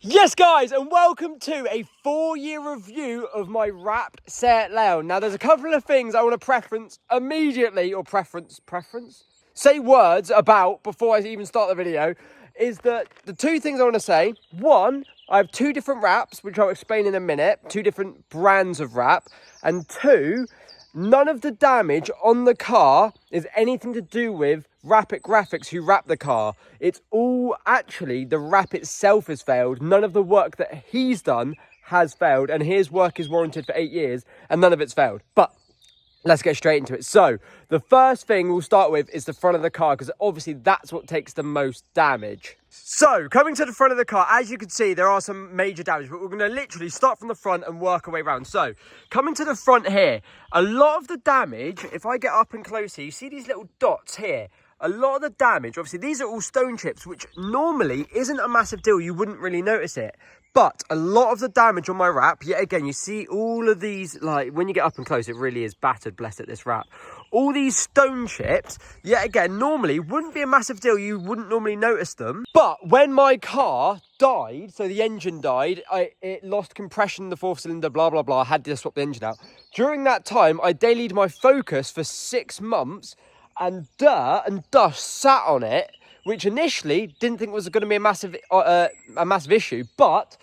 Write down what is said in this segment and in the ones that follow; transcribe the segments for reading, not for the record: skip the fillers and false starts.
Yes, guys, and welcome to a 4-year review of my wrapped set layout. Now, there's a couple of things I want to preference immediately, or preference? Say words about before I even start the video, is that the two things I want to say. One, I have two different wraps, which I'll explain in a minute, two different brands of wrap. And two, none of the damage on the car is anything to do with Wrap-It Graphics who wrap the car. It's all actually the wrap itself has failed. None of the work that he's done has failed, and his work is warranted for 8 years and none of it's failed. But let's get straight into it. So the first thing we'll start with is the front of the car, because obviously that's what takes the most damage. So coming to the front of the car, as you can see, there are some major damage, but we're going to literally start from the front and work our way around. So coming to the front here, a lot of the damage, if I get up and close here, you see these little dots here. A lot of the damage, obviously these are all stone chips, which normally isn't a massive deal. You wouldn't really notice it. But a lot of the damage on my wrap, yet again, you see all of these, like when you get up and close, it really is battered, bless it, this wrap. All these stone chips, yet again, normally wouldn't be a massive deal. You wouldn't normally notice them. But when my car died, so the engine died, it lost compression in the fourth cylinder, blah, blah, blah. I had to swap the engine out. During that time, I dailied my Focus for 6 months, and dirt and dust sat on it, which initially didn't think was going to be a massive issue, but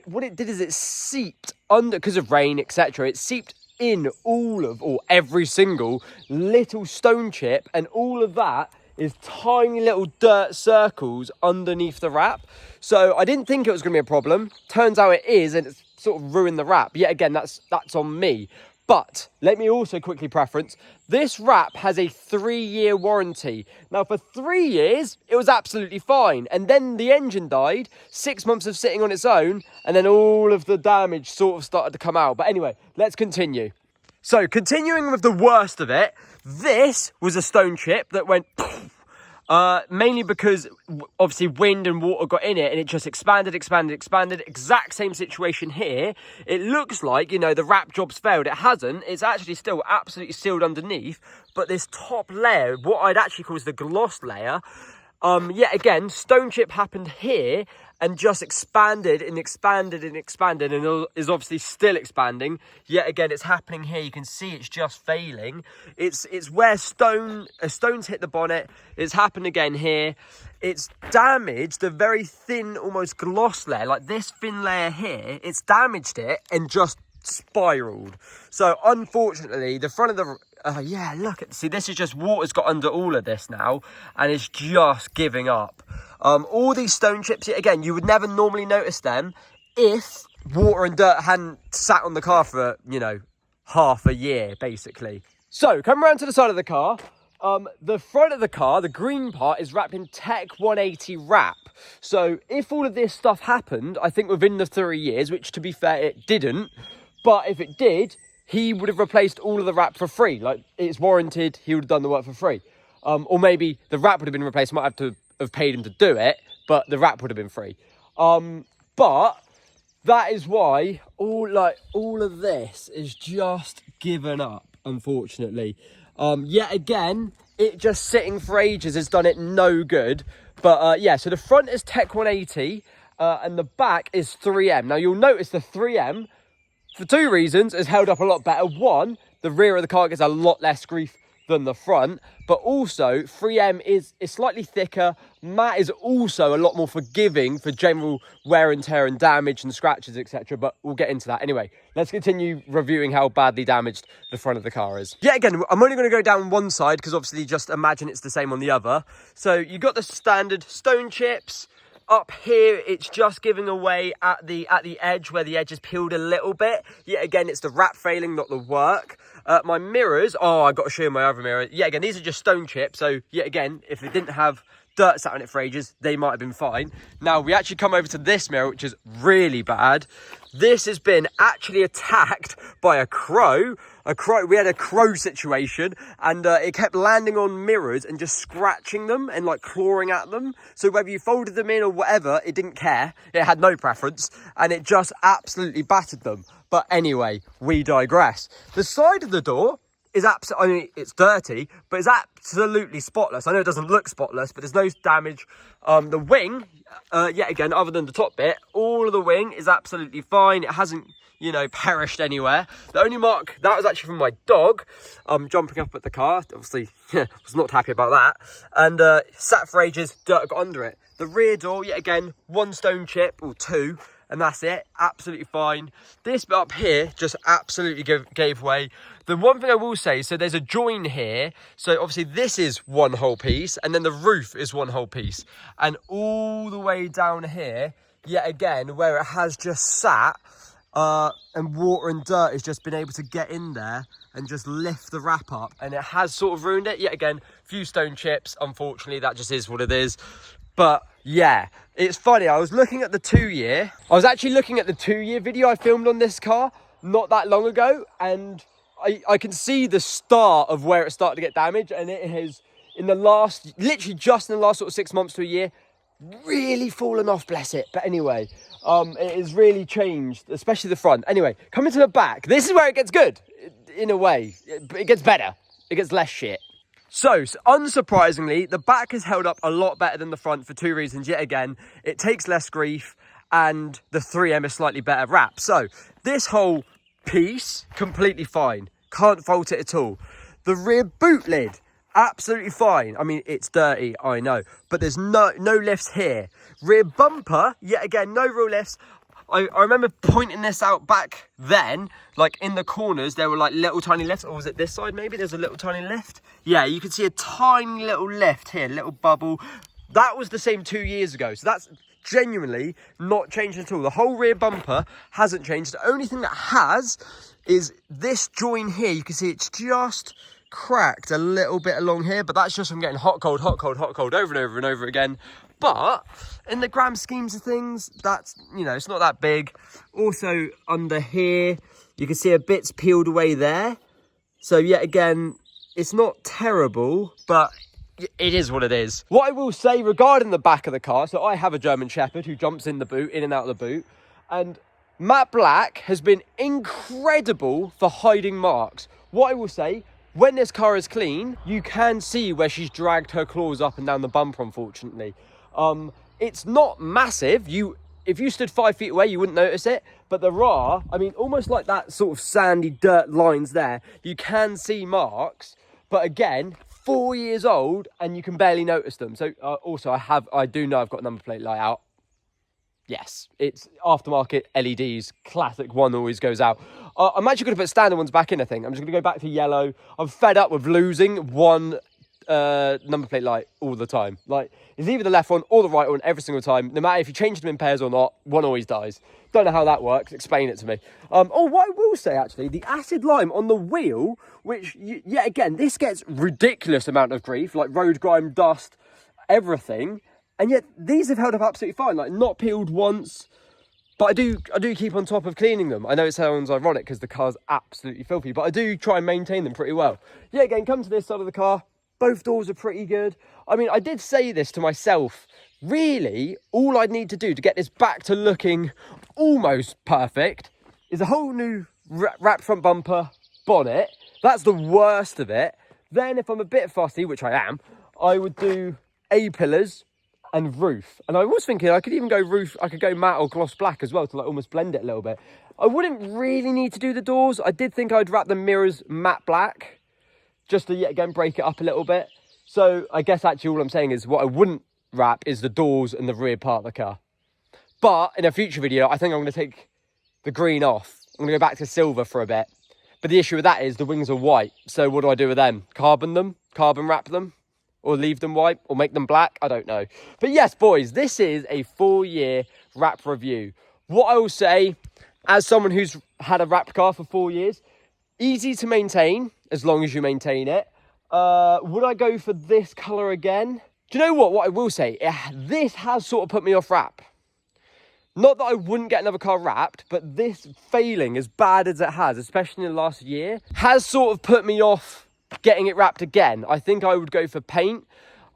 what it did is it seeped under, because of rain, etc. It seeped in every single little stone chip, and all of that is tiny little dirt circles underneath the wrap. So I didn't think it was going to be a problem. Turns out it is, and it's sort of ruined the wrap. Yet again, that's on me. But let me also quickly preference, this wrap has a 3-year warranty. Now for 3 years, it was absolutely fine. And then the engine died, 6 months of sitting on its own, and then all of the damage sort of started to come out. But anyway, let's continue. So continuing with the worst of it, this was a stone chip that went mainly because obviously wind and water got in it and it just expanded. Exact same situation here. It looks like, you know, the wrap job's failed. It hasn't. It's actually still absolutely sealed underneath. But this top layer, what I'd actually call is the gloss layer, yet again, stone chip happened here and just expanded and is obviously still expanding. Yet again, it's happening here. You can see it's just failing. It's where stones hit the bonnet. It's happened again here. It's damaged the very thin, almost gloss layer, like this thin layer here. It's damaged it and just spiraled. So unfortunately, the front of the see, this is just water's got under all of this now, and it's just giving up. All these stone chips, again, you would never normally notice them if water and dirt hadn't sat on the car for, you know, half a year, basically. So, come around to the side of the car. The front of the car, the green part, is wrapped in Tech 180 wrap. So, if all of this stuff happened, I think within the 3 years, which to be fair, it didn't, but if it did, he would have replaced all of the wrap for free. Like, it's warranted, he would have done the work for free. Or maybe the wrap would have been replaced, might have to have paid him to do it, but the wrap would have been free. But that is why all of this is just given up, unfortunately. Yet again, it just sitting for ages has done it no good. But yeah, so the front is Tech 180 and the back is 3M. Now you'll notice the 3M, for 2 reasons, has held up a lot better. One, the rear of the car gets a lot less grief than the front, but also 3M is slightly thicker. Matte is also a lot more forgiving for general wear and tear and damage and scratches, etc. But we'll get into that. Anyway, let's continue reviewing how badly damaged the front of the car is. Yet again, I'm only going to go down one side because obviously just imagine it's the same on the other. So you got the standard stone chips. Up here, it's just giving away at the edge where the edge is peeled a little bit. Yet again, it's the wrap failing, not the work. My mirrors, I've got to show you my other mirror. Yet again, these are just stone chips. So yet again, if it didn't have dirt sat on it for ages, they might have been fine. Now, we actually come over to this mirror, which is really bad. This has been actually attacked by a crow. We had a crow situation, and it kept landing on mirrors and just scratching them and like clawing at them. So whether you folded them in or whatever, it didn't care. It had no preference, and it just absolutely battered them. But anyway, we digress. The side of the door is absolutely, I mean, it's dirty, but it's absolutely spotless. I know it doesn't look spotless, but there's no damage. The wing, yet again, other than the top bit, all of the wing is absolutely fine. It hasn't, you know, perished anywhere. The only mark, that was actually from my dog, jumping up at the car. Obviously, was not happy about that. And sat for ages, dirt got under it. The rear door, yet again, 1 stone chip, or 2, and that's it. Absolutely fine. This bit up here just absolutely gave way. The one thing I will say, so there's a join here. So obviously this is one whole piece, and then the roof is one whole piece. And all the way down here, yet again, where it has just sat, and water and dirt has just been able to get in there and just lift the wrap up, and it has sort of ruined it. Yet again, few stone chips, unfortunately, that just is what it is. But yeah, it's funny, I was looking at the 2-year. I was actually looking at the 2-year video I filmed on this car not that long ago, and I can see the start of where it started to get damaged, and it has, in the last, literally just in the last sort of 6 months to a year, really fallen off, bless it. But anyway, it has really changed, especially the front. Anyway, coming to the back, this is where it gets good, in a way. It gets better, it gets less shit. So, unsurprisingly, the back has held up a lot better than the front for 2 reasons. Yet again, it takes less grief, and the 3M is slightly better wrap. So, this whole piece, completely fine. Can't fault it at all. The rear boot lid, absolutely fine. I mean, it's dirty, I know, but there's no lifts here. Rear bumper, yet again, no real lifts. I remember pointing this out back then, like in the corners, there were like little tiny lifts. Or was it this side maybe? There's a little tiny lift. Yeah, you can see a tiny little lift here, little bubble. That was the same 2 years ago. So that's genuinely not changed at all. The whole rear bumper hasn't changed. The only thing that has is this join here. You can see it's just cracked a little bit along here, but that's just from getting hot, cold, over and over and over again. But in the grand schemes of things, that's, you know, it's not that big. Also under here, you can see a bit's peeled away there. So yet again, it's not terrible, but it is what it is. What I will say regarding the back of the car, so I have a German Shepherd who jumps in the boot, in and out of the boot, and Matte Black has been incredible for hiding marks. What I will say, when this car is clean, you can see where she's dragged her claws up and down the bumper, unfortunately. It's not massive. If you stood 5 feet away, you wouldn't notice it. But there are, I mean, almost like that sort of sandy dirt lines there. You can see marks, but again, 4 years old, and you can barely notice them. So also, I do know I've got number plate light out. Yes, it's aftermarket LEDs. Classic one always goes out. I'm actually going to put standard ones back in, I think. I'm just going to go back to yellow. I'm fed up with losing one number plate light all the time. Like, it's either the left one or the right one every single time. No matter if you change them in pairs or not, one always dies. Don't know how that works. Explain it to me. What I will say, actually, the acid lime on the wheel, which, yet again, this gets ridiculous amount of grief, like road grime, dust, everything. And yet, these have held up absolutely fine, like not peeled once. But I do keep on top of cleaning them. I know it sounds ironic because the car's absolutely filthy, but I do try and maintain them pretty well. Yeah, again, come to this side of the car. Both doors are pretty good. I mean, I did say this to myself. Really, all I'd need to do to get this back to looking almost perfect is a whole new wrapped front bumper, bonnet. That's the worst of it. Then if I'm a bit fussy, which I am, I would do A-pillars and roof. And I was thinking I could even go roof, I could go matte or gloss black as well to like almost blend it a little bit. I wouldn't really need to do the doors. I did think I'd wrap the mirrors matte black just to yet again break it up a little bit. So I guess actually all I'm saying is what I wouldn't wrap is the doors and the rear part of the car. But in a future video, I think I'm going to take the green off. I'm going to go back to silver for a bit. But the issue with that is the wings are white. So what do I do with them? Carbon wrap them? Or leave them white, or make them black, I don't know. But yes, boys, this is a 4-year wrap review. What I will say, as someone who's had a wrapped car for 4 years, easy to maintain, as long as you maintain it. Would I go for this colour again? Do you know what I will say? This has sort of put me off wrap. Not that I wouldn't get another car wrapped, but this failing, as bad as it has, especially in the last year, has sort of put me off getting it wrapped again. I think I would go for paint.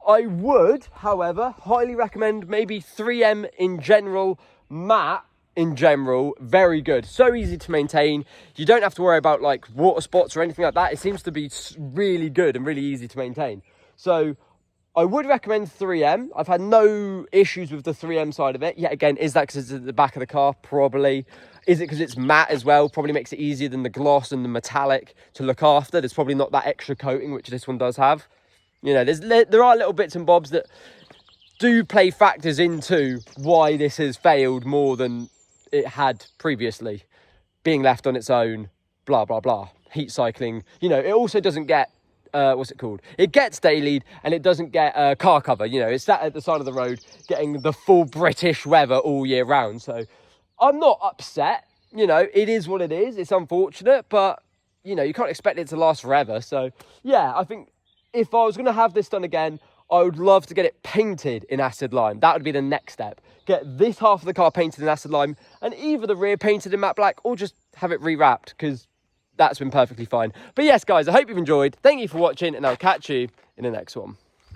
I would, however, highly recommend maybe 3M in general matte in general, very good. So easy to maintain. You don't have to worry about like water spots or anything like that. It seems to be really good and really easy to maintain. So I would recommend 3M. I've had no issues with the 3M side of it. Yet again, is that because it's at the back of the car? Probably. Is it because it's matte as well? Probably makes it easier than the gloss and the metallic to look after. There's probably not that extra coating, which this one does have. You know, there are little bits and bobs that do play factors into why this has failed more than it had previously. Being left on its own, blah, blah, blah. Heat cycling. You know, it also doesn't get, what's it called? It gets dailied and it doesn't get car cover. You know, it's sat at the side of the road getting the full British weather all year round. So I'm not upset. You know, it is what it is. It's unfortunate, but, you know, you can't expect it to last forever. So, yeah, I think if I was going to have this done again, I would love to get it painted in acid lime. That would be the next step. Get this half of the car painted in acid lime and either the rear painted in matte black or just have it rewrapped, because that's been perfectly fine. But yes, guys, I hope you've enjoyed. Thank you for watching and I'll catch you in the next one.